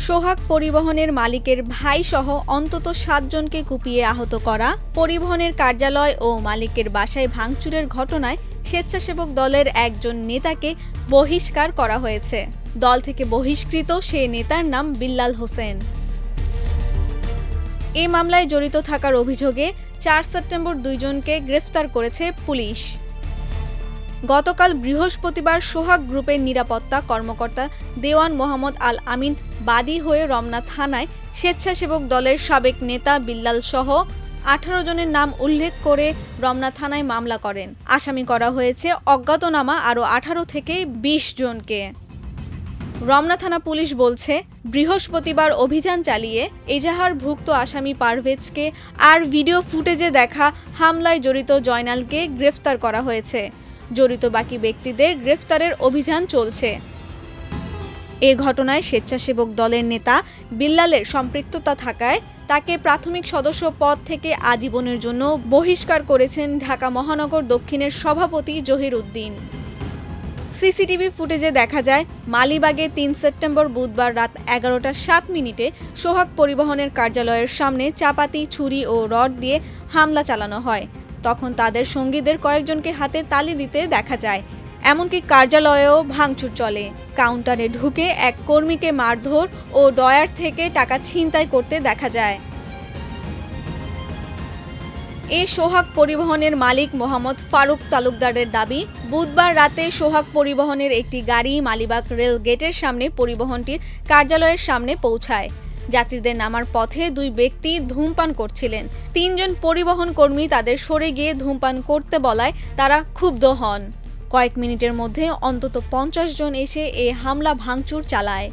সোহাগ পরিবহনের মালিকের ভাই সহ অন্তত ৭ জনকে কুপিয়ে আহত করা, পরিবহনের কার্যালয় ও মালিকের বাসায় ভাঙচুরের ঘটনায় স্বেচ্ছাসেবক দলের একজন নেতাকে বহিষ্কার করা হয়েছে। দল থেকে বহিষ্কৃত সে নেতার নাম বিল্লাল হোসেন। এ মামলায় জড়িত থাকার অভিযোগে ৪ সেপ্টেম্বর ২ জনকে গ্রেফতার করেছে পুলিশ। গতকাল বৃহস্পতিবার সোহাগ গ্রুপের নিরাপত্তা কর্মকর্তা দেওয়ান মোহাম্মদ আল আমিন বাদী হয়ে রমনা থানায় স্বেচ্ছাসেবক দলের সাবেক নেতা বিল্লাল সহ ১৮ জনের নাম উল্লেখ করে রমনা থানায় মামলা করেন। আসামি করা হয়েছে অজ্ঞাতনামা আরও ১৮ থেকে ২০ জনকে। রমনা থানা পুলিশ বলছে, বৃহস্পতিবার অভিযান চালিয়ে এজাহারভুক্ত আসামি পারভেজকে আর ভিডিও ফুটেজে দেখা হামলায় জড়িত জয়নালকে গ্রেফতার করা হয়েছে। জড়িত বাকি ব্যক্তিদের গ্রেফতারের অভিযান চলছে। এ ঘটনায় স্বেচ্ছাসেবক দলের নেতা বিল্লালের সম্পৃক্ততা থাকায় তাকে প্রাথমিক সদস্য পদ থেকে আজীবনের জন্য বহিষ্কার করেছেন ঢাকা মহানগর দক্ষিণের সভাপতি জহির উদ্দিন। সিসিটিভি ফুটেজে দেখা যায়, মালিবাগে ৩ সেপ্টেম্বর বুধবার রাত ১১টা ৭ মিনিটে সোহাগ পরিবহনের কার্যালয়ের সামনে চাপাতি, ছুরি ও রড দিয়ে হামলা চালানো হয়। তখন তাদের সঙ্গীদের কয়েকজনকে হাতে তালি দিতে দেখা যায়। এমনকি কার্যালয়েও ভাঙচুর চলে। কাউন্টারে ঢুকে এক কর্মীকে মারধর ও ড্রয়ার থেকে টাকা ছিনতাই করতে দেখা যায়। এ সোহাগ পরিবহনের মালিক মোহাম্মদ ফারুক তালুকদারের দাবি, বুধবার রাতে সোহাগ পরিবহনের একটি গাড়ি মালিবাগ রেল গেটের সামনে পরিবহনটির কার্যালয়ের সামনে পৌঁছায়। যাত্রীদের নামার পথে ২ ব্যক্তি ধূমপান করছিলেন। ৩ জন পরিবহন কর্মী তাদের সরে গিয়ে ধূমপান করতে বলায় তারা ক্ষুব্ধ হন। কয়েক মিনিটের মধ্যে অন্তত ৫০ জন এসে এ হামলা ভাঙচুর চালায়।